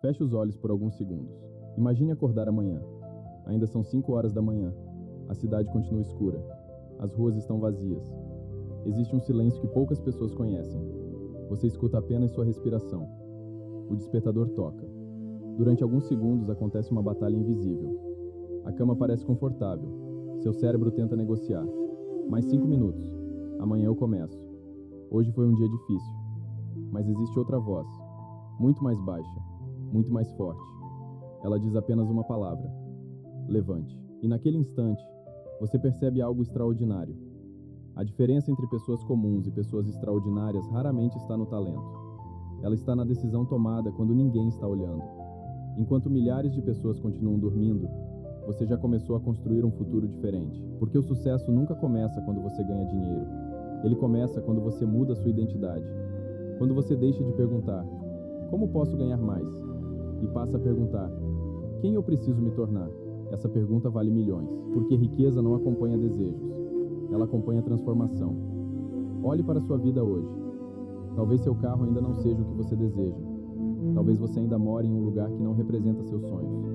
Feche os olhos por alguns segundos. Imagine acordar amanhã. Ainda são 5 horas da manhã. A cidade continua escura. As ruas estão vazias. Existe um silêncio que poucas pessoas conhecem. Você escuta apenas sua respiração. O despertador toca. Durante alguns segundos acontece uma batalha invisível. A cama parece confortável. Seu cérebro tenta negociar. Mais 5 minutos. Amanhã eu começo. Hoje foi um dia difícil. Mas existe outra voz. Muito mais baixa. Muito mais forte. Ela diz apenas uma palavra: levante. E naquele instante, você percebe algo extraordinário. A diferença entre pessoas comuns e pessoas extraordinárias raramente está no talento. Ela está na decisão tomada quando ninguém está olhando. Enquanto milhares de pessoas continuam dormindo, você já começou a construir um futuro diferente. Porque o sucesso nunca começa quando você ganha dinheiro. Ele começa quando você muda sua identidade. Quando você deixa de perguntar: como posso ganhar mais? E passa a perguntar: quem eu preciso me tornar? Essa pergunta vale milhões, porque riqueza não acompanha desejos, ela acompanha transformação. Olhe para a sua vida hoje. Talvez seu carro ainda não seja o que você deseja. Talvez você ainda more em um lugar que não representa seus sonhos.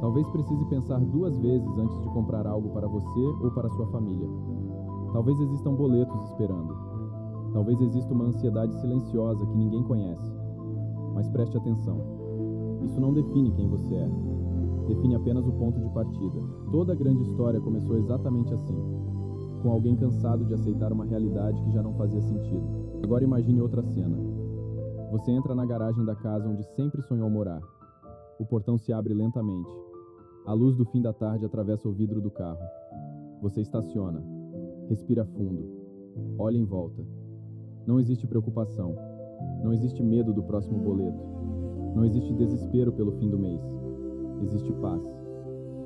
Talvez precise pensar 2 vezes antes de comprar algo para você ou para sua família. Talvez existam boletos esperando. Talvez exista uma ansiedade silenciosa que ninguém conhece. Mas preste atenção. Isso não define quem você é. Define apenas o ponto de partida. Toda grande história começou exatamente assim, com alguém cansado de aceitar uma realidade que já não fazia sentido. Agora imagine outra cena. Você entra na garagem da casa onde sempre sonhou morar. O portão se abre lentamente. A luz do fim da tarde atravessa o vidro do carro. Você estaciona. Respira fundo. Olha em volta. Não existe preocupação. Não existe medo do próximo boleto. Não existe desespero pelo fim do mês. Existe paz.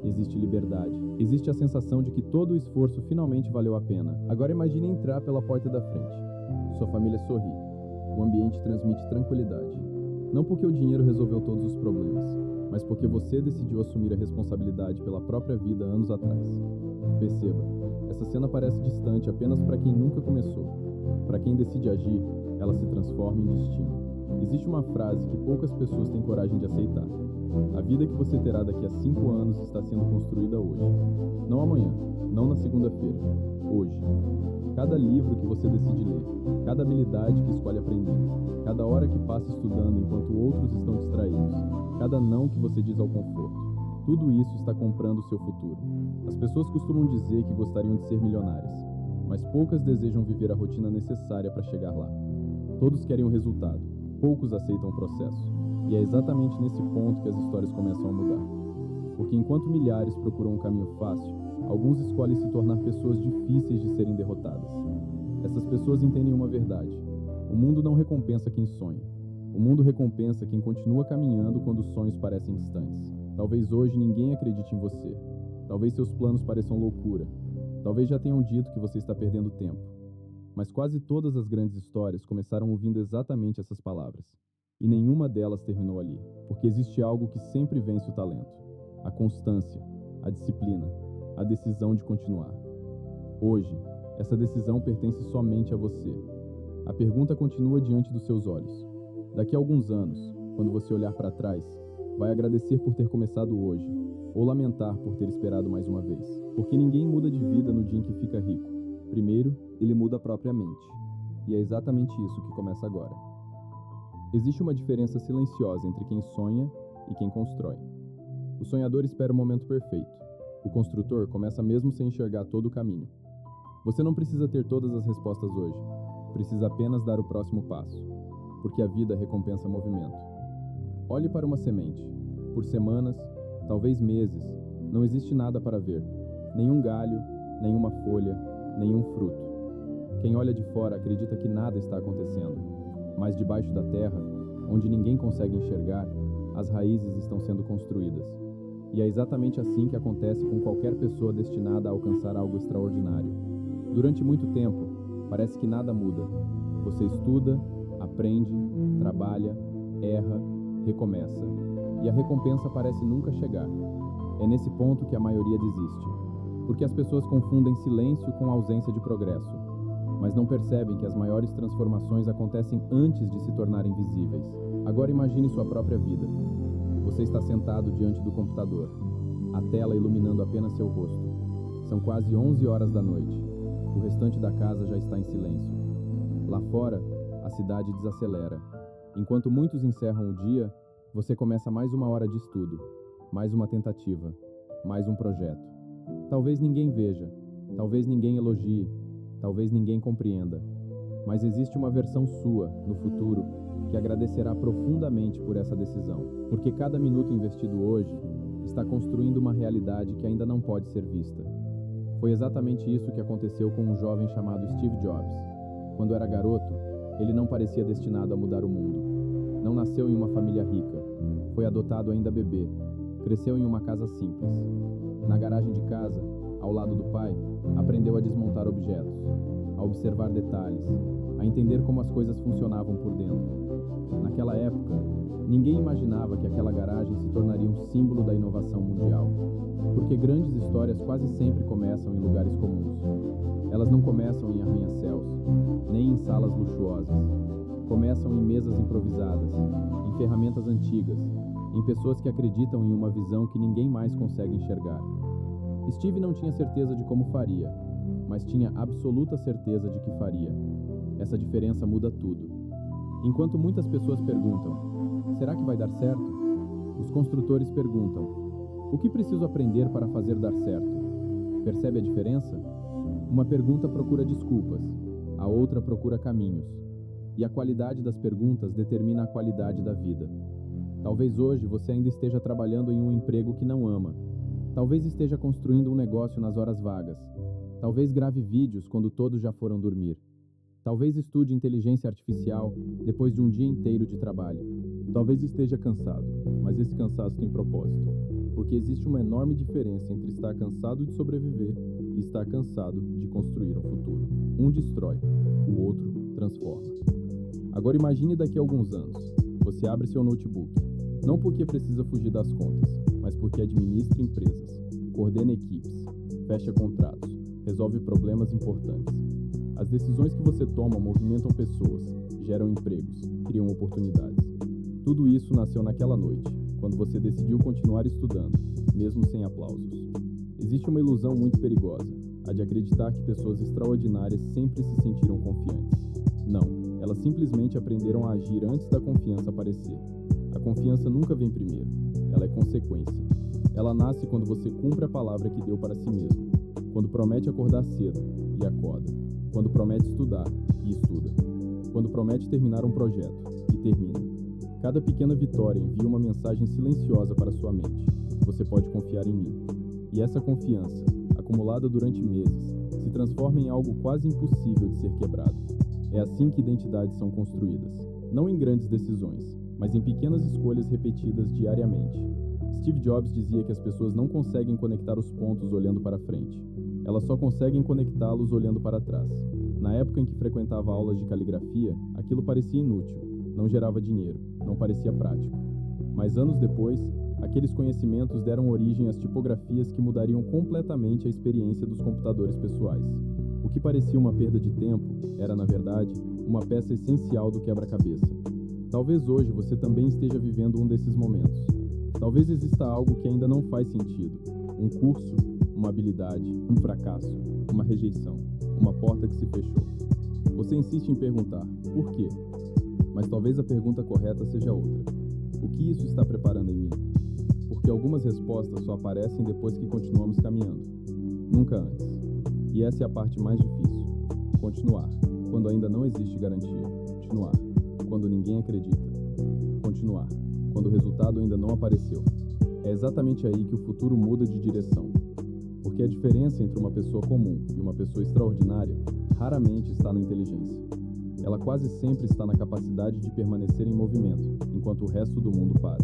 Existe liberdade. Existe a sensação de que todo o esforço finalmente valeu a pena. Agora imagine entrar pela porta da frente. Sua família sorri. O ambiente transmite tranquilidade. Não porque o dinheiro resolveu todos os problemas, mas porque você decidiu assumir a responsabilidade pela própria vida anos atrás. Perceba, essa cena parece distante apenas para quem nunca começou. Para quem decide agir, ela se transforma em destino. Existe uma frase que poucas pessoas têm coragem de aceitar. A vida que você terá daqui a 5 anos está sendo construída hoje. Não amanhã, não na segunda-feira. Hoje. Cada livro que você decide ler, cada habilidade que escolhe aprender, cada hora que passa estudando enquanto outros estão distraídos, cada não que você diz ao conforto. Tudo isso está comprando o seu futuro. As pessoas costumam dizer que gostariam de ser milionárias, mas poucas desejam viver a rotina necessária para chegar lá. Todos querem o resultado, poucos aceitam o processo. E é exatamente nesse ponto que as histórias começam a mudar. Porque enquanto milhares procuram um caminho fácil, alguns escolhem se tornar pessoas difíceis de serem derrotadas. Essas pessoas entendem uma verdade: o mundo não recompensa quem sonha. O mundo recompensa quem continua caminhando quando os sonhos parecem distantes. Talvez hoje ninguém acredite em você. Talvez seus planos pareçam loucura. Talvez já tenham dito que você está perdendo tempo. Mas quase todas as grandes histórias começaram ouvindo exatamente essas palavras. E nenhuma delas terminou ali, porque existe algo que sempre vence o talento: a constância, a disciplina, a decisão de continuar. Hoje, essa decisão pertence somente a você. A pergunta continua diante dos seus olhos. Daqui a alguns anos, quando você olhar para trás, vai agradecer por ter começado hoje, ou lamentar por ter esperado mais uma vez. Porque ninguém muda de vida no dia em que fica rico. Primeiro, ele muda a própria mente. E é exatamente isso que começa agora. Existe uma diferença silenciosa entre quem sonha e quem constrói. O sonhador espera o momento perfeito. O construtor começa mesmo sem enxergar todo o caminho. Você não precisa ter todas as respostas hoje. Precisa apenas dar o próximo passo. Porque a vida recompensa movimento. Olhe para uma semente. Por semanas, talvez meses, não existe nada para ver. Nenhum galho, nenhuma folha, nenhum fruto. Quem olha de fora acredita que nada está acontecendo. Mas debaixo da terra, onde ninguém consegue enxergar, as raízes estão sendo construídas. E é exatamente assim que acontece com qualquer pessoa destinada a alcançar algo extraordinário. Durante muito tempo, parece que nada muda. Você estuda, aprende, trabalha, erra, recomeça. E a recompensa parece nunca chegar. É nesse ponto que a maioria desiste. Porque as pessoas confundem silêncio com ausência de progresso. Mas não percebem que as maiores transformações acontecem antes de se tornarem visíveis. Agora imagine sua própria vida. Você está sentado diante do computador, a tela iluminando apenas seu rosto. São quase 11 horas da noite. O restante da casa já está em silêncio. Lá fora, a cidade desacelera. Enquanto muitos encerram o dia, você começa mais uma hora de estudo, mais uma tentativa, mais um projeto. Talvez ninguém veja, talvez ninguém elogie, talvez ninguém compreenda, mas existe uma versão sua, no futuro, que agradecerá profundamente por essa decisão, porque cada minuto investido hoje está construindo uma realidade que ainda não pode ser vista. Foi exatamente isso que aconteceu com um jovem chamado Steve Jobs. Quando era garoto, ele não parecia destinado a mudar o mundo. Não nasceu em uma família rica, foi adotado ainda bebê, cresceu em uma casa simples. Na garagem de casa, ao lado do pai, aprendeu a desmontar objetos, a observar detalhes, a entender como as coisas funcionavam por dentro. Naquela época, ninguém imaginava que aquela garagem se tornaria um símbolo da inovação mundial, porque grandes histórias quase sempre começam em lugares comuns. Elas não começam em arranha-céus, nem em salas luxuosas. Começam em mesas improvisadas, em ferramentas antigas, em pessoas que acreditam em uma visão que ninguém mais consegue enxergar. Steve não tinha certeza de como faria, mas tinha absoluta certeza de que faria. Essa diferença muda tudo. Enquanto muitas pessoas perguntam, será que vai dar certo? Os construtores perguntam, o que preciso aprender para fazer dar certo? Percebe a diferença? Uma pergunta procura desculpas, a outra procura caminhos. E a qualidade das perguntas determina a qualidade da vida. Talvez hoje você ainda esteja trabalhando em um emprego que não ama. Talvez esteja construindo um negócio nas horas vagas. Talvez grave vídeos quando todos já foram dormir. Talvez estude inteligência artificial depois de um dia inteiro de trabalho. Talvez esteja cansado, mas esse cansaço tem propósito. Porque existe uma enorme diferença entre estar cansado de sobreviver e estar cansado de construir um futuro. Um destrói, o outro transforma. Agora imagine daqui a alguns anos. Você abre seu notebook, não porque precisa fugir das contas, mas porque administra empresas, coordena equipes, fecha contratos, resolve problemas importantes. As decisões que você toma movimentam pessoas, geram empregos, criam oportunidades. Tudo isso nasceu naquela noite, quando você decidiu continuar estudando, mesmo sem aplausos. Existe uma ilusão muito perigosa, a de acreditar que pessoas extraordinárias sempre se sentiram confiantes. Não. Elas simplesmente aprenderam a agir antes da confiança aparecer. A confiança nunca vem primeiro, ela é consequência. Ela nasce quando você cumpre a palavra que deu para si mesmo, quando promete acordar cedo e acorda, quando promete estudar e estuda, quando promete terminar um projeto e termina. Cada pequena vitória envia uma mensagem silenciosa para sua mente. Você pode confiar em mim. E essa confiança, acumulada durante meses, se transforma em algo quase impossível de ser quebrado. É assim que identidades são construídas, não em grandes decisões, mas em pequenas escolhas repetidas diariamente. Steve Jobs dizia que as pessoas não conseguem conectar os pontos olhando para frente. Elas só conseguem conectá-los olhando para trás. Na época em que frequentava aulas de caligrafia, aquilo parecia inútil, não gerava dinheiro, não parecia prático. Mas anos depois, aqueles conhecimentos deram origem às tipografias que mudariam completamente a experiência dos computadores pessoais. O que parecia uma perda de tempo era, na verdade, uma peça essencial do quebra-cabeça. Talvez hoje você também esteja vivendo um desses momentos. Talvez exista algo que ainda não faz sentido. Um curso, uma habilidade, um fracasso, uma rejeição, uma porta que se fechou. Você insiste em perguntar, por quê? Mas talvez a pergunta correta seja outra. O que isso está preparando em mim? Porque algumas respostas só aparecem depois que continuamos caminhando. Nunca antes. E essa é a parte mais difícil. Continuar, quando ainda não existe garantia. Continuar, quando ninguém acredita. Continuar, quando o resultado ainda não apareceu. É exatamente aí que o futuro muda de direção. Porque a diferença entre uma pessoa comum e uma pessoa extraordinária raramente está na inteligência. Ela quase sempre está na capacidade de permanecer em movimento, enquanto o resto do mundo para.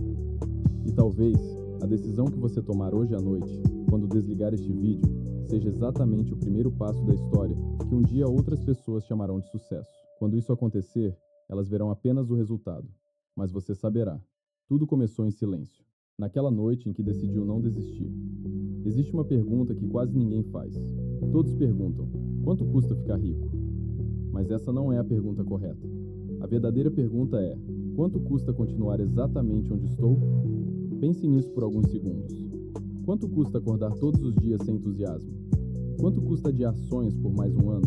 E talvez a decisão que você tomar hoje à noite, quando desligar este vídeo, seja exatamente o primeiro passo da história que um dia outras pessoas chamarão de sucesso. Quando isso acontecer, elas verão apenas o resultado, mas você saberá. Tudo começou em silêncio, naquela noite em que decidiu não desistir. Existe uma pergunta que quase ninguém faz. Todos perguntam, quanto custa ficar rico? Mas essa não é a pergunta correta. A verdadeira pergunta é, quanto custa continuar exatamente onde estou? Pense nisso por alguns segundos. Quanto custa acordar todos os dias sem entusiasmo? Quanto custa adiar sonhos por mais um ano?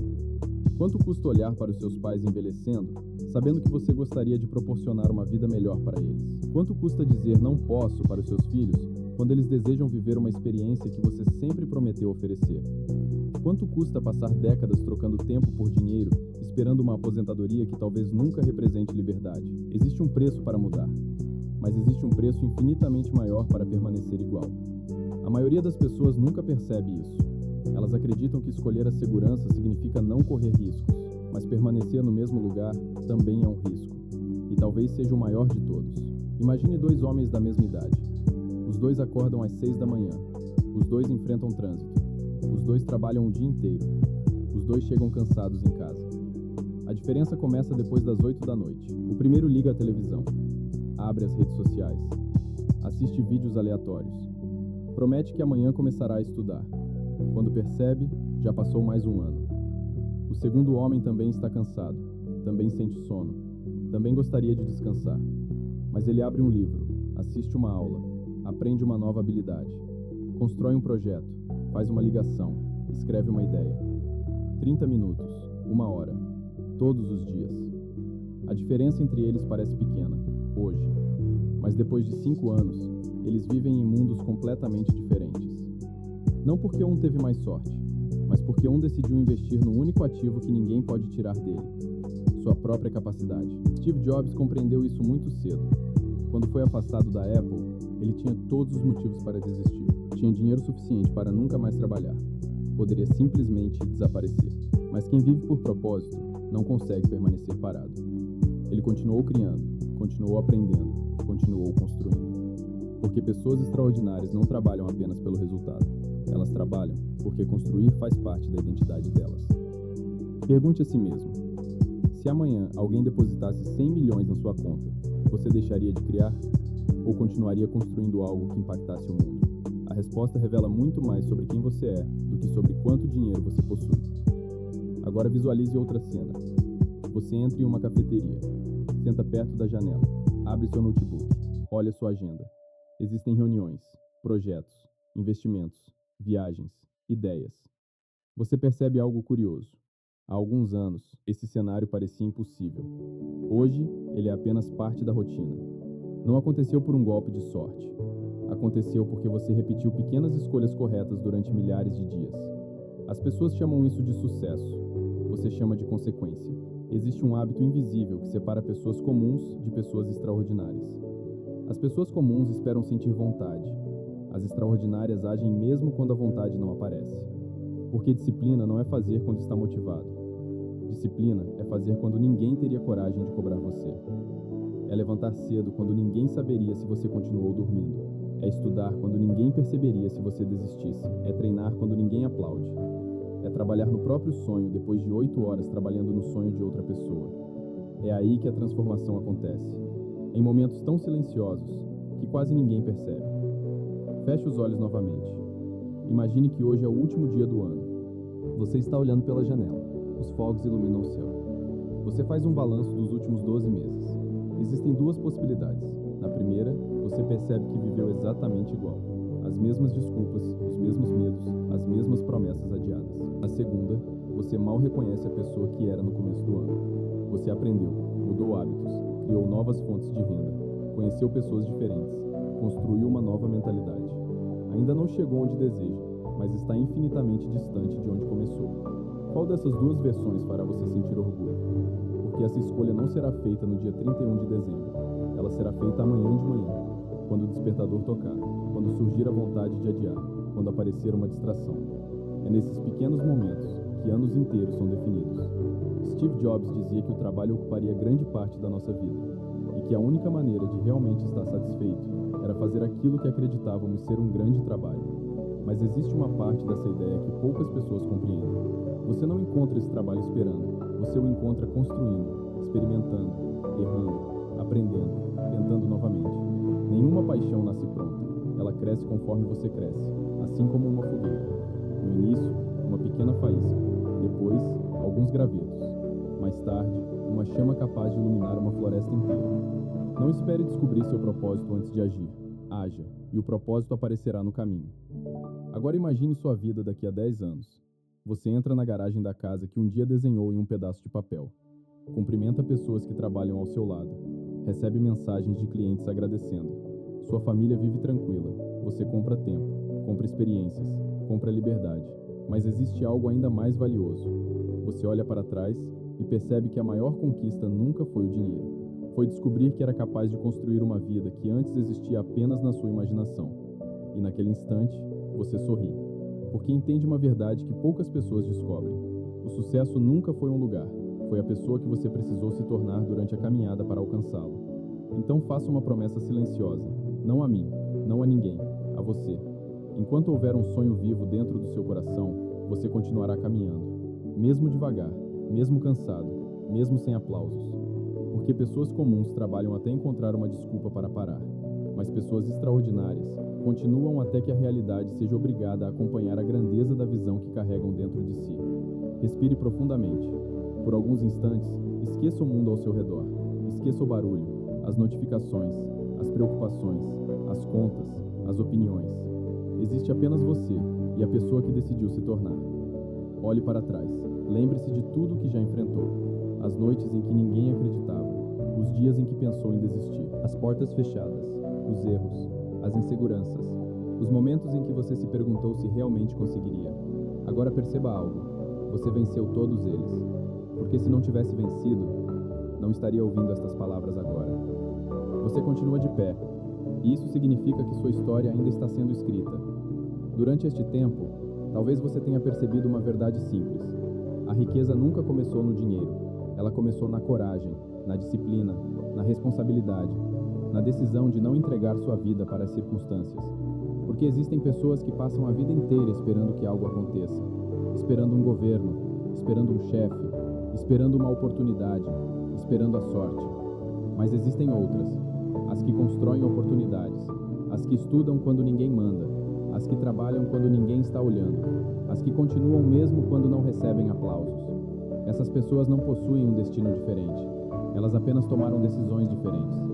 Quanto custa olhar para os seus pais envelhecendo, sabendo que você gostaria de proporcionar uma vida melhor para eles? Quanto custa dizer não posso para os seus filhos, quando eles desejam viver uma experiência que você sempre prometeu oferecer? Quanto custa passar décadas trocando tempo por dinheiro, esperando uma aposentadoria que talvez nunca represente liberdade? Existe um preço para mudar, mas existe um preço infinitamente maior para permanecer igual. A maioria das pessoas nunca percebe isso. Elas acreditam que escolher a segurança significa não correr riscos, mas permanecer no mesmo lugar também é um risco, e talvez seja o maior de todos. Imagine dois homens da mesma idade. Os dois acordam às 6 da manhã. Os dois enfrentam trânsito. Os dois trabalham o dia inteiro. Os dois chegam cansados em casa. A diferença começa depois das 8 da noite. O primeiro liga a televisão, abre as redes sociais, assiste vídeos aleatórios. Promete que amanhã começará a estudar. Quando percebe, já passou mais um ano. O segundo homem também está cansado, também sente sono, também gostaria de descansar. Mas ele abre um livro, assiste uma aula, aprende uma nova habilidade, constrói um projeto, faz uma ligação, escreve uma ideia. 30 minutos, 1 hora, todos os dias. A diferença entre eles parece pequena, hoje. Mas depois de 5 anos, eles vivem em mundos completamente diferentes. Não porque um teve mais sorte, mas porque um decidiu investir no único ativo que ninguém pode tirar dele, sua própria capacidade. Steve Jobs compreendeu isso muito cedo. Quando foi afastado da Apple, ele tinha todos os motivos para desistir. Tinha dinheiro suficiente para nunca mais trabalhar. Poderia simplesmente desaparecer. Mas quem vive por propósito não consegue permanecer parado. Ele continuou criando, continuou aprendendo, continuou construindo. Porque pessoas extraordinárias não trabalham apenas pelo resultado. Elas trabalham porque construir faz parte da identidade delas. Pergunte a si mesmo: se amanhã alguém depositasse 100 milhões na sua conta, você deixaria de criar? Ou continuaria construindo algo que impactasse o mundo? A resposta revela muito mais sobre quem você é do que sobre quanto dinheiro você possui. Agora visualize outra cena. Você entra em uma cafeteria, senta perto da janela, abre seu notebook, olha sua agenda. Existem reuniões, projetos, investimentos, viagens, ideias. Você percebe algo curioso. Há alguns anos, esse cenário parecia impossível. Hoje, ele é apenas parte da rotina. Não aconteceu por um golpe de sorte. Aconteceu porque você repetiu pequenas escolhas corretas durante milhares de dias. As pessoas chamam isso de sucesso. Você chama de consequência. Existe um hábito invisível que separa pessoas comuns de pessoas extraordinárias. As pessoas comuns esperam sentir vontade. As extraordinárias agem mesmo quando a vontade não aparece. Porque disciplina não é fazer quando está motivado. Disciplina é fazer quando ninguém teria coragem de cobrar você. É levantar cedo quando ninguém saberia se você continuou dormindo. É estudar quando ninguém perceberia se você desistisse. É treinar quando ninguém aplaude. É trabalhar no próprio sonho depois de 8 horas trabalhando no sonho de outra pessoa. É aí que a transformação acontece. Em momentos tão silenciosos que quase ninguém percebe. Feche os olhos novamente. Imagine que hoje é o último dia do ano. Você está olhando pela janela. Os fogos iluminam o céu. Você faz um balanço dos últimos 12 meses. Existem 2 possibilidades. Na primeira, você percebe que viveu exatamente igual. As mesmas desculpas, os mesmos medos, as mesmas promessas adiadas. Na segunda, você mal reconhece a pessoa que era no começo do ano. Você aprendeu, mudou hábitos, criou novas fontes de renda, conheceu pessoas diferentes, construiu uma nova mentalidade. Ainda não chegou onde deseja, mas está infinitamente distante de onde começou. Qual dessas 2 versões fará você sentir orgulho? Porque essa escolha não será feita no dia 31 de dezembro. Ela será feita amanhã de manhã, quando o despertador tocar, quando surgir a vontade de adiar, quando aparecer uma distração. É nesses pequenos momentos que anos inteiros são definidos. Steve Jobs dizia que o trabalho ocuparia grande parte da nossa vida, e que a única maneira de realmente estar satisfeito era fazer aquilo que acreditávamos ser um grande trabalho. Mas existe uma parte dessa ideia que poucas pessoas compreendem. Você não encontra esse trabalho esperando, você o encontra construindo, experimentando, errando, aprendendo, tentando novamente. Nenhuma paixão nasce pronta, ela cresce conforme você cresce, assim como uma fogueira. No início, uma pequena faísca, depois, alguns gravetos. Mais tarde, uma chama capaz de iluminar uma floresta inteira. Não espere descobrir seu propósito antes de agir. haja, e o propósito aparecerá no caminho. Agora imagine sua vida daqui a 10 anos. Você entra na garagem da casa que um dia desenhou em um pedaço de papel. Cumprimenta pessoas que trabalham ao seu lado. Recebe mensagens de clientes agradecendo. Sua família vive tranquila. Você compra tempo, compra experiências, compra liberdade. Mas existe algo ainda mais valioso. Você olha para trás e percebe que a maior conquista nunca foi o dinheiro. Foi descobrir que era capaz de construir uma vida que antes existia apenas na sua imaginação. E naquele instante, você sorri, porque entende uma verdade que poucas pessoas descobrem. O sucesso nunca foi um lugar, foi a pessoa que você precisou se tornar durante a caminhada para alcançá-lo. Então faça uma promessa silenciosa, não a mim, não a ninguém, a você. Enquanto houver um sonho vivo dentro do seu coração, você continuará caminhando, mesmo devagar, mesmo cansado, mesmo sem aplausos. Porque pessoas comuns trabalham até encontrar uma desculpa para parar, mas pessoas extraordinárias continuam até que a realidade seja obrigada a acompanhar a grandeza da visão que carregam dentro de si. Respire profundamente. Por alguns instantes, esqueça o mundo ao seu redor. Esqueça o barulho, as notificações, as preocupações, as contas, as opiniões. Existe apenas você e a pessoa que decidiu se tornar. Olhe para trás. Lembre-se de tudo o que já enfrentou. As noites em que ninguém acreditava. Os dias em que pensou em desistir. As portas fechadas. Os erros. As inseguranças. Os momentos em que você se perguntou se realmente conseguiria. Agora perceba algo. Você venceu todos eles. Porque se não tivesse vencido, não estaria ouvindo estas palavras agora. Você continua de pé. E isso significa que sua história ainda está sendo escrita. Durante este tempo, talvez você tenha percebido uma verdade simples. A riqueza nunca começou no dinheiro. Ela começou na coragem, na disciplina, na responsabilidade, na decisão de não entregar sua vida para as circunstâncias. Porque existem pessoas que passam a vida inteira esperando que algo aconteça, esperando um governo, esperando um chefe, esperando uma oportunidade, esperando a sorte. Mas existem outras, as que constroem oportunidades, as que estudam quando ninguém manda, as que trabalham quando ninguém está olhando, as que continuam mesmo quando não recebem aplausos. Essas pessoas não possuem um destino diferente, elas apenas tomaram decisões diferentes.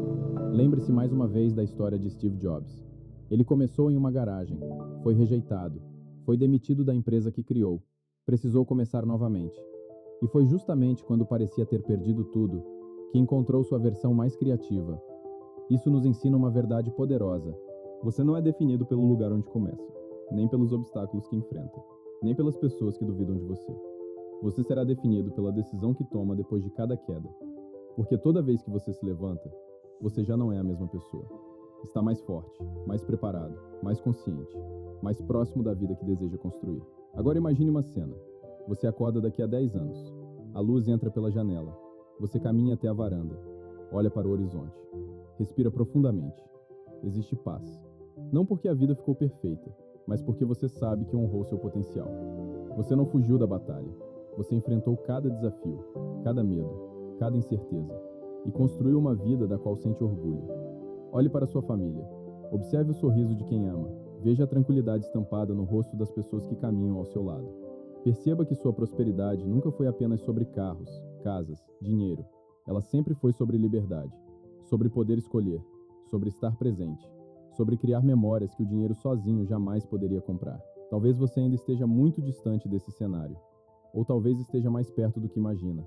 Lembre-se mais uma vez da história de Steve Jobs. Ele começou em uma garagem, foi rejeitado, foi demitido da empresa que criou, precisou começar novamente. E foi justamente quando parecia ter perdido tudo, que encontrou sua versão mais criativa. Isso nos ensina uma verdade poderosa. Você não é definido pelo lugar onde começa, nem pelos obstáculos que enfrenta, nem pelas pessoas que duvidam de você. Você será definido pela decisão que toma depois de cada queda. Porque toda vez que você se levanta, você já não é a mesma pessoa. Está mais forte, mais preparado, mais consciente, mais próximo da vida que deseja construir. Agora imagine uma cena. Você acorda daqui a 10 anos. A luz entra pela janela. Você caminha até a varanda. Olha para o horizonte. Respira profundamente. Existe paz. Não porque a vida ficou perfeita, mas porque você sabe que honrou seu potencial. Você não fugiu da batalha. Você enfrentou cada desafio, cada medo, cada incerteza e construiu uma vida da qual sente orgulho. Olhe para sua família. Observe o sorriso de quem ama. Veja a tranquilidade estampada no rosto das pessoas que caminham ao seu lado. Perceba que sua prosperidade nunca foi apenas sobre carros, casas, dinheiro. Ela sempre foi sobre liberdade, sobre poder escolher, sobre estar presente, sobre criar memórias que o dinheiro sozinho jamais poderia comprar. Talvez você ainda esteja muito distante desse cenário, ou talvez esteja mais perto do que imagina.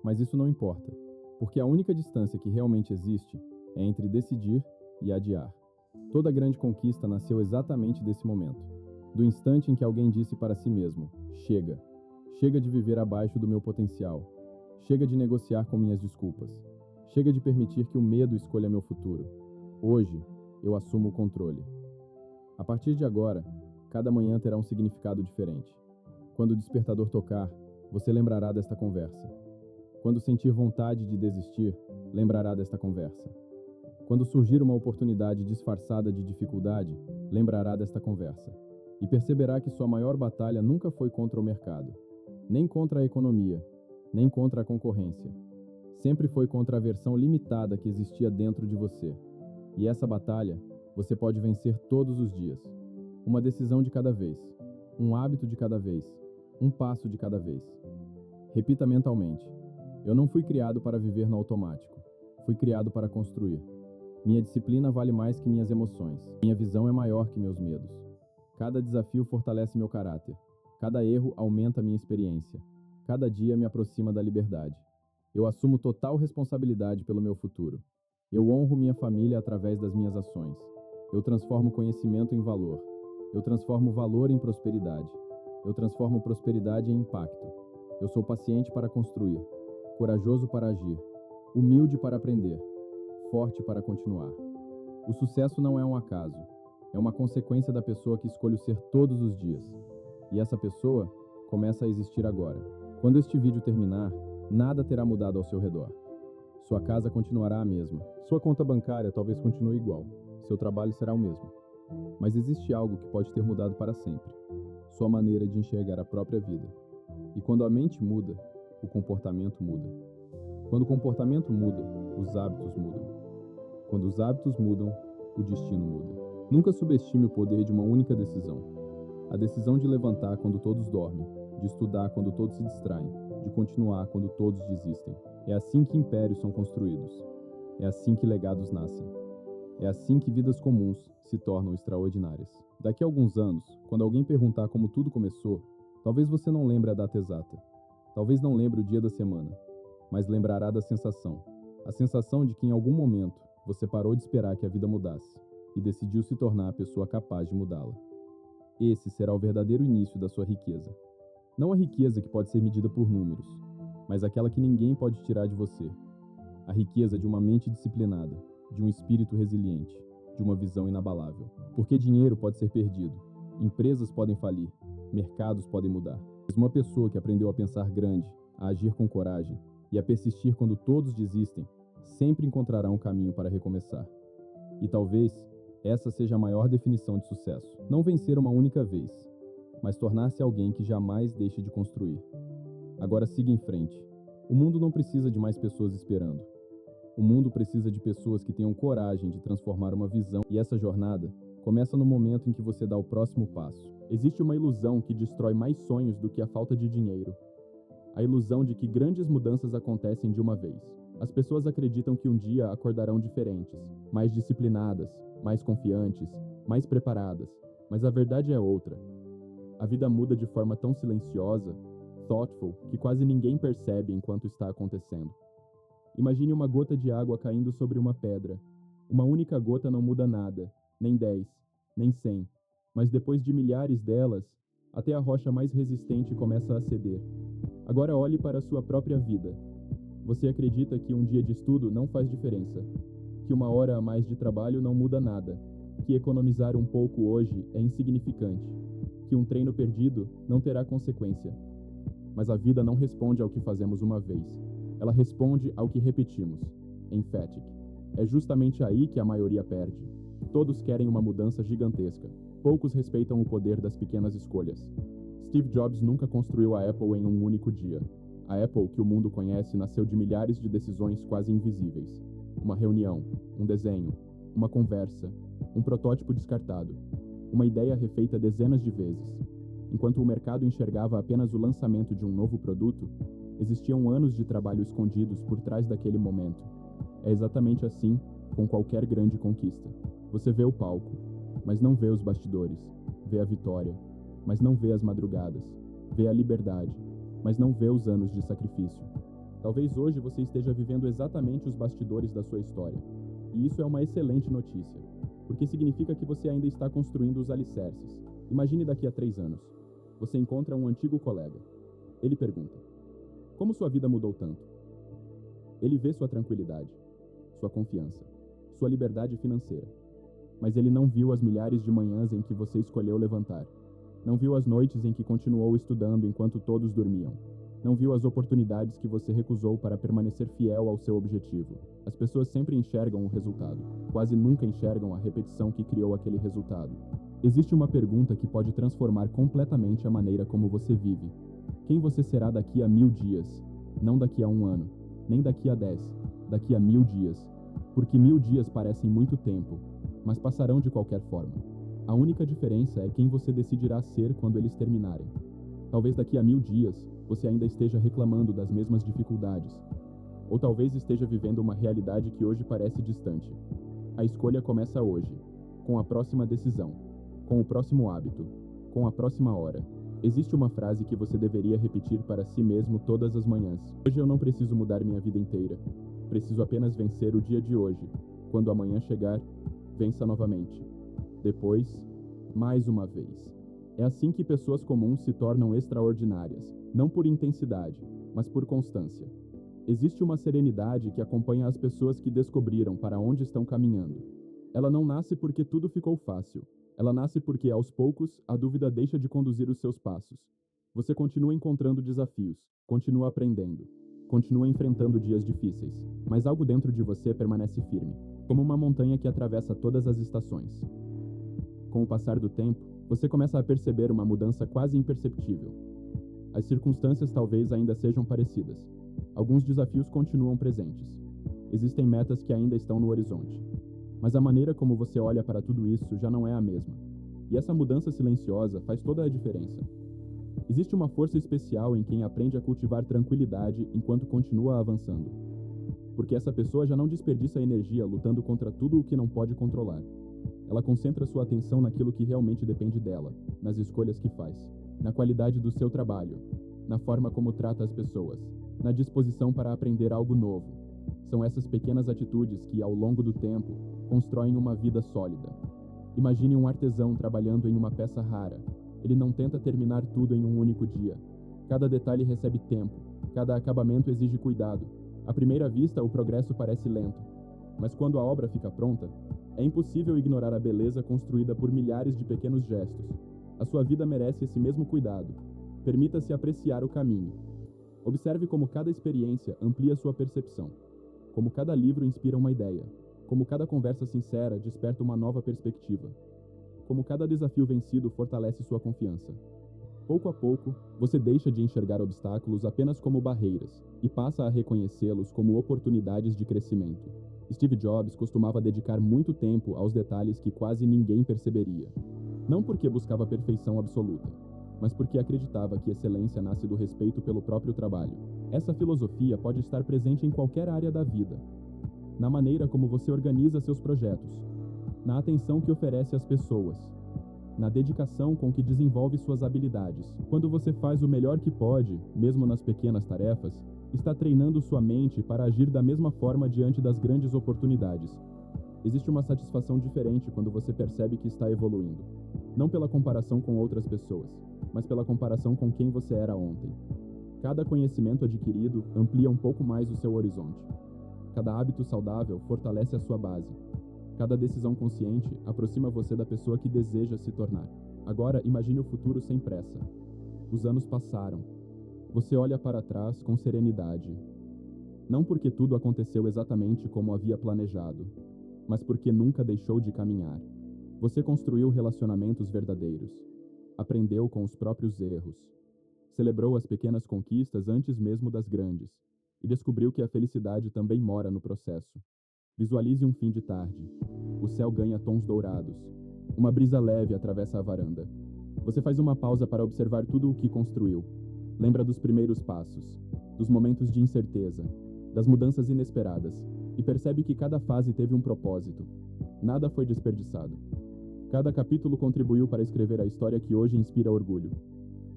Mas isso não importa, porque a única distância que realmente existe é entre decidir e adiar. Toda grande conquista nasceu exatamente desse momento, do instante em que alguém disse para si mesmo: chega. Chega de viver abaixo do meu potencial. Chega de negociar com minhas desculpas. Chega de permitir que o medo escolha meu futuro. Hoje, eu assumo o controle. A partir de agora, cada manhã terá um significado diferente. Quando o despertador tocar, você lembrará desta conversa. Quando sentir vontade de desistir, lembrará desta conversa. Quando surgir uma oportunidade disfarçada de dificuldade, lembrará desta conversa. E perceberá que sua maior batalha nunca foi contra o mercado, nem contra a economia, nem contra a concorrência. Sempre foi contra a versão limitada que existia dentro de você. E essa batalha, você pode vencer todos os dias. Uma decisão de cada vez, um hábito de cada vez, um passo de cada vez. Repita mentalmente: eu não fui criado para viver no automático. Fui criado para construir. Minha disciplina vale mais que minhas emoções. Minha visão é maior que meus medos. Cada desafio fortalece meu caráter. Cada erro aumenta minha experiência. Cada dia me aproxima da liberdade. Eu assumo total responsabilidade pelo meu futuro. Eu honro minha família através das minhas ações. Eu transformo conhecimento em valor. Eu transformo valor em prosperidade. Eu transformo prosperidade em impacto. Eu sou paciente para construir, corajoso para agir, humilde para aprender, forte para continuar. O sucesso não é um acaso. É uma consequência da pessoa que escolho ser todos os dias. E essa pessoa começa a existir agora. Quando este vídeo terminar, nada terá mudado ao seu redor. Sua casa continuará a mesma. Sua conta bancária talvez continue igual. Seu trabalho será o mesmo. Mas existe algo que pode ter mudado para sempre. Sua maneira de enxergar a própria vida. E quando a mente muda, o comportamento muda. Quando o comportamento muda, os hábitos mudam. Quando os hábitos mudam, o destino muda. Nunca subestime o poder de uma única decisão. A decisão de levantar quando todos dormem, de estudar quando todos se distraem, de continuar quando todos desistem. É assim que impérios são construídos. É assim que legados nascem. É assim que vidas comuns se tornam extraordinárias. Daqui a alguns anos, quando alguém perguntar como tudo começou, talvez você não lembre a data exata. Talvez não lembre o dia da semana, mas lembrará da sensação. A sensação de que em algum momento você parou de esperar que a vida mudasse e decidiu se tornar a pessoa capaz de mudá-la. Esse será o verdadeiro início da sua riqueza. Não a riqueza que pode ser medida por números, mas aquela que ninguém pode tirar de você. A riqueza de uma mente disciplinada, de um espírito resiliente, de uma visão inabalável. Porque dinheiro pode ser perdido, empresas podem falir, mercados podem mudar. Mas uma pessoa que aprendeu a pensar grande, a agir com coragem e a persistir quando todos desistem, sempre encontrará um caminho para recomeçar. E talvez essa seja a maior definição de sucesso. Não vencer uma única vez, mas tornar-se alguém que jamais deixe de construir. Agora siga em frente. O mundo não precisa de mais pessoas esperando. O mundo precisa de pessoas que tenham coragem de transformar uma visão, e essa jornada começa no momento em que você dá o próximo passo. Existe uma ilusão que destrói mais sonhos do que a falta de dinheiro. A ilusão de que grandes mudanças acontecem de uma vez. As pessoas acreditam que um dia acordarão diferentes, mais disciplinadas, mais confiantes, mais preparadas, mas a verdade é outra. A vida muda de forma tão silenciosa, thoughtful, que quase ninguém percebe enquanto está acontecendo. Imagine uma gota de água caindo sobre uma pedra. Uma única gota não muda nada, nem 10, nem 100, mas depois de milhares delas, até a rocha mais resistente começa a ceder. Agora olhe para a sua própria vida. Você acredita que um dia de estudo não faz diferença, que uma hora a mais de trabalho não muda nada, que economizar um pouco hoje é insignificante, que um treino perdido não terá consequência. Mas a vida não responde ao que fazemos uma vez. Ela responde ao que repetimos. Emphatic. É justamente aí que a maioria perde. Todos querem uma mudança gigantesca. Poucos respeitam o poder das pequenas escolhas. Steve Jobs nunca construiu a Apple em um único dia. A Apple que o mundo conhece nasceu de milhares de decisões quase invisíveis. Uma reunião, um desenho, uma conversa, um protótipo descartado, uma ideia refeita dezenas de vezes. Enquanto o mercado enxergava apenas o lançamento de um novo produto, existiam anos de trabalho escondidos por trás daquele momento. É exatamente assim com qualquer grande conquista. Você vê o palco, mas não vê os bastidores. Vê a vitória, mas não vê as madrugadas. Vê a liberdade, mas não vê os anos de sacrifício. Talvez hoje você esteja vivendo exatamente os bastidores da sua história. E isso é uma excelente notícia, porque significa que você ainda está construindo os alicerces. Imagine daqui a 3 anos. Você encontra um antigo colega. Ele pergunta: como sua vida mudou tanto? Ele vê sua tranquilidade, sua confiança, sua liberdade financeira. Mas ele não viu as milhares de manhãs em que você escolheu levantar. Não viu as noites em que continuou estudando enquanto todos dormiam. Não viu as oportunidades que você recusou para permanecer fiel ao seu objetivo. As pessoas sempre enxergam o resultado. Quase nunca enxergam a repetição que criou aquele resultado. Existe uma pergunta que pode transformar completamente a maneira como você vive. Quem você será daqui a 1000 dias? Não daqui a 1 ano, nem daqui a 10, daqui a 1000 dias. Porque 1000 dias parecem muito tempo, mas passarão de qualquer forma. A única diferença é quem você decidirá ser quando eles terminarem. Talvez daqui a 1000 dias, você ainda esteja reclamando das mesmas dificuldades. Ou talvez esteja vivendo uma realidade que hoje parece distante. A escolha começa hoje, com a próxima decisão, com o próximo hábito, com a próxima hora. Existe uma frase que você deveria repetir para si mesmo todas as manhãs. Hoje eu não preciso mudar minha vida inteira. Preciso apenas vencer o dia de hoje. Quando amanhã chegar, vença novamente. Depois, mais uma vez. É assim que pessoas comuns se tornam extraordinárias, não por intensidade, mas por constância. Existe uma serenidade que acompanha as pessoas que descobriram para onde estão caminhando. Ela não nasce porque tudo ficou fácil. Ela nasce porque, aos poucos, a dúvida deixa de conduzir os seus passos. Você continua encontrando desafios, continua aprendendo, continua enfrentando dias difíceis, mas algo dentro de você permanece firme, como uma montanha que atravessa todas as estações. Com o passar do tempo, você começa a perceber uma mudança quase imperceptível. As circunstâncias talvez ainda sejam parecidas. Alguns desafios continuam presentes. Existem metas que ainda estão no horizonte. Mas a maneira como você olha para tudo isso já não é a mesma. E essa mudança silenciosa faz toda a diferença. Existe uma força especial em quem aprende a cultivar tranquilidade enquanto continua avançando. Porque essa pessoa já não desperdiça energia lutando contra tudo o que não pode controlar. Ela concentra sua atenção naquilo que realmente depende dela, nas escolhas que faz, na qualidade do seu trabalho, na forma como trata as pessoas, na disposição para aprender algo novo. São essas pequenas atitudes que, ao longo do tempo, constroem uma vida sólida. Imagine um artesão trabalhando em uma peça rara. Ele não tenta terminar tudo em um único dia. Cada detalhe recebe tempo, cada acabamento exige cuidado. À primeira vista, o progresso parece lento, mas quando a obra fica pronta, é impossível ignorar a beleza construída por milhares de pequenos gestos. A sua vida merece esse mesmo cuidado. Permita-se apreciar o caminho. Observe como cada experiência amplia sua percepção, como cada livro inspira uma ideia, como cada conversa sincera desperta uma nova perspectiva, como cada desafio vencido fortalece sua confiança. Pouco a pouco, você deixa de enxergar obstáculos apenas como barreiras e passa a reconhecê-los como oportunidades de crescimento. Steve Jobs costumava dedicar muito tempo aos detalhes que quase ninguém perceberia. Não porque buscava perfeição absoluta, mas porque acreditava que excelência nasce do respeito pelo próprio trabalho. Essa filosofia pode estar presente em qualquer área da vida. Na maneira como você organiza seus projetos, na atenção que oferece às pessoas, na dedicação com que desenvolve suas habilidades. Quando você faz o melhor que pode, mesmo nas pequenas tarefas, está treinando sua mente para agir da mesma forma diante das grandes oportunidades. Existe uma satisfação diferente quando você percebe que está evoluindo, não pela comparação com outras pessoas, mas pela comparação com quem você era ontem. Cada conhecimento adquirido amplia um pouco mais o seu horizonte. Cada hábito saudável fortalece a sua base. Cada decisão consciente aproxima você da pessoa que deseja se tornar. Agora, imagine o futuro sem pressa. Os anos passaram. Você olha para trás com serenidade. Não porque tudo aconteceu exatamente como havia planejado, mas porque nunca deixou de caminhar. Você construiu relacionamentos verdadeiros. Aprendeu com os próprios erros. Celebrou as pequenas conquistas antes mesmo das grandes. E descobriu que a felicidade também mora no processo. Visualize um fim de tarde. O céu ganha tons dourados. Uma brisa leve atravessa a varanda. Você faz uma pausa para observar tudo o que construiu. Lembra dos primeiros passos, dos momentos de incerteza, das mudanças inesperadas, e percebe que cada fase teve um propósito. Nada foi desperdiçado. Cada capítulo contribuiu para escrever a história que hoje inspira orgulho.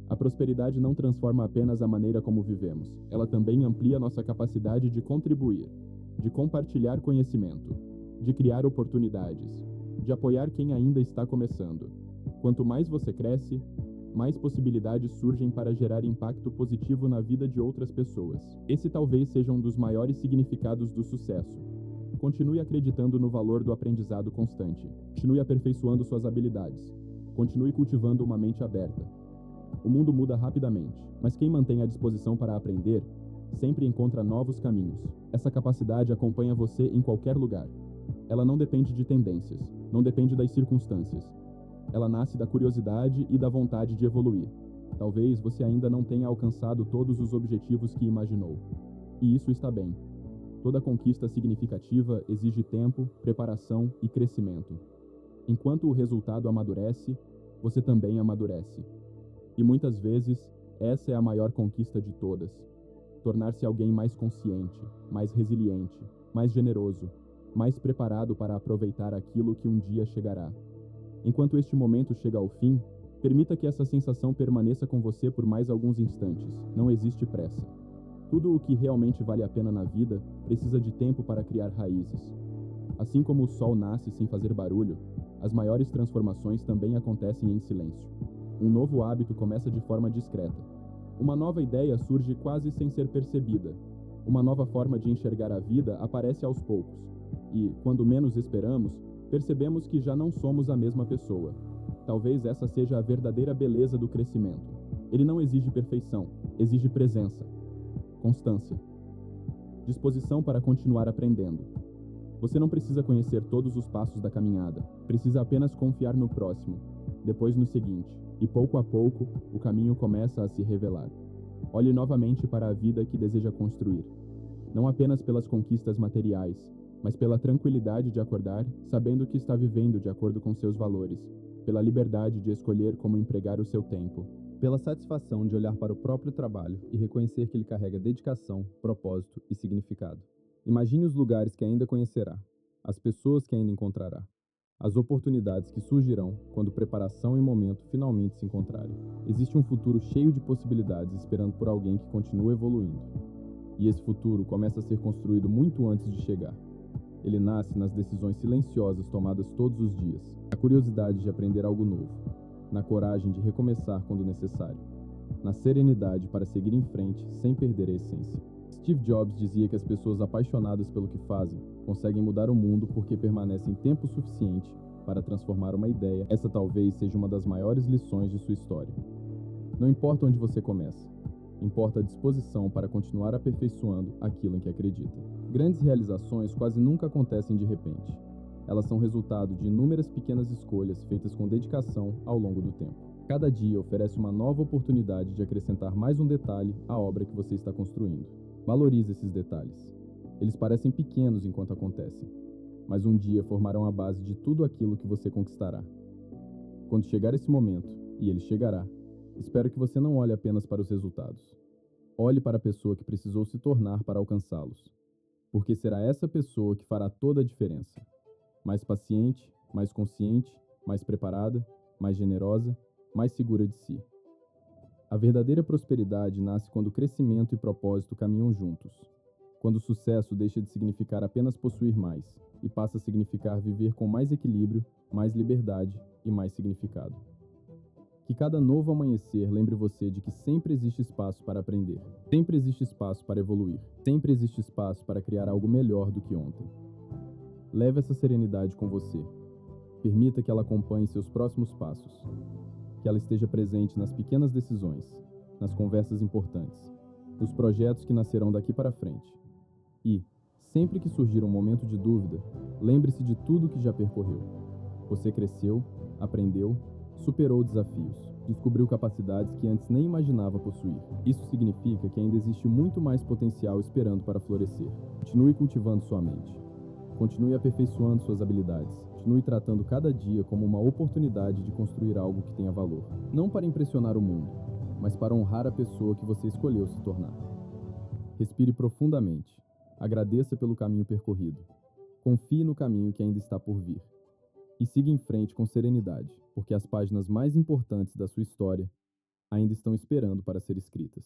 A prosperidade não transforma apenas a maneira como vivemos, ela também amplia nossa capacidade de contribuir, de compartilhar conhecimento, de criar oportunidades, de apoiar quem ainda está começando. Quanto mais você cresce, mais possibilidades surgem para gerar impacto positivo na vida de outras pessoas. Esse talvez seja um dos maiores significados do sucesso. Continue acreditando no valor do aprendizado constante. Continue aperfeiçoando suas habilidades. Continue cultivando uma mente aberta. O mundo muda rapidamente, mas quem mantém a disposição para aprender sempre encontra novos caminhos. Essa capacidade acompanha você em qualquer lugar. Ela não depende de tendências, não depende das circunstâncias. Ela nasce da curiosidade e da vontade de evoluir. Talvez você ainda não tenha alcançado todos os objetivos que imaginou. E isso está bem. Toda conquista significativa exige tempo, preparação e crescimento. Enquanto o resultado amadurece, você também amadurece. E muitas vezes, essa é a maior conquista de todas. Tornar-se alguém mais consciente, mais resiliente, mais generoso, mais preparado para aproveitar aquilo que um dia chegará. Enquanto este momento chega ao fim, permita que essa sensação permaneça com você por mais alguns instantes. Não existe pressa. Tudo o que realmente vale a pena na vida precisa de tempo para criar raízes. Assim como o sol nasce sem fazer barulho, as maiores transformações também acontecem em silêncio. Um novo hábito começa de forma discreta. Uma nova ideia surge quase sem ser percebida. Uma nova forma de enxergar a vida aparece aos poucos. E, quando menos esperamos, percebemos que já não somos a mesma pessoa. Talvez essa seja a verdadeira beleza do crescimento. Ele não exige perfeição, exige presença, constância, disposição para continuar aprendendo. Você não precisa conhecer todos os passos da caminhada, precisa apenas confiar no próximo, depois no seguinte, e pouco a pouco o caminho começa a se revelar. Olhe novamente para a vida que deseja construir, não apenas pelas conquistas materiais, mas pela tranquilidade de acordar, sabendo que está vivendo de acordo com seus valores, pela liberdade de escolher como empregar o seu tempo, pela satisfação de olhar para o próprio trabalho e reconhecer que ele carrega dedicação, propósito e significado. Imagine os lugares que ainda conhecerá, as pessoas que ainda encontrará, as oportunidades que surgirão quando preparação e momento finalmente se encontrarem. Existe um futuro cheio de possibilidades esperando por alguém que continua evoluindo. E esse futuro começa a ser construído muito antes de chegar. Ele nasce nas decisões silenciosas tomadas todos os dias, na curiosidade de aprender algo novo, na coragem de recomeçar quando necessário, na serenidade para seguir em frente sem perder a essência. Steve Jobs dizia que as pessoas apaixonadas pelo que fazem conseguem mudar o mundo porque permanecem tempo suficiente para transformar uma ideia. Essa talvez seja uma das maiores lições de sua história. Não importa onde você começa, importa a disposição para continuar aperfeiçoando aquilo em que acredita. Grandes realizações quase nunca acontecem de repente. Elas são resultado de inúmeras pequenas escolhas feitas com dedicação ao longo do tempo. Cada dia oferece uma nova oportunidade de acrescentar mais um detalhe à obra que você está construindo. Valorize esses detalhes. Eles parecem pequenos enquanto acontecem, mas um dia formarão a base de tudo aquilo que você conquistará. Quando chegar esse momento, e ele chegará, espero que você não olhe apenas para os resultados. Olhe para a pessoa que precisou se tornar para alcançá-los, porque será essa pessoa que fará toda a diferença. Mais paciente, mais consciente, mais preparada, mais generosa, mais segura de si. A verdadeira prosperidade nasce quando crescimento e propósito caminham juntos. Quando o sucesso deixa de significar apenas possuir mais e passa a significar viver com mais equilíbrio, mais liberdade e mais significado. Que cada novo amanhecer lembre você de que sempre existe espaço para aprender, sempre existe espaço para evoluir, sempre existe espaço para criar algo melhor do que ontem. Leve essa serenidade com você. Permita que ela acompanhe seus próximos passos. Que ela esteja presente nas pequenas decisões, nas conversas importantes, nos projetos que nascerão daqui para frente. E, sempre que surgir um momento de dúvida, lembre-se de tudo que já percorreu. Você cresceu, aprendeu, superou desafios, descobriu capacidades que antes nem imaginava possuir. Isso significa que ainda existe muito mais potencial esperando para florescer. Continue cultivando sua mente. Continue aperfeiçoando suas habilidades. Continue tratando cada dia como uma oportunidade de construir algo que tenha valor. Não para impressionar o mundo, mas para honrar a pessoa que você escolheu se tornar. Respire profundamente. Agradeça pelo caminho percorrido. Confie no caminho que ainda está por vir. E siga em frente com serenidade, porque as páginas mais importantes da sua história ainda estão esperando para ser escritas.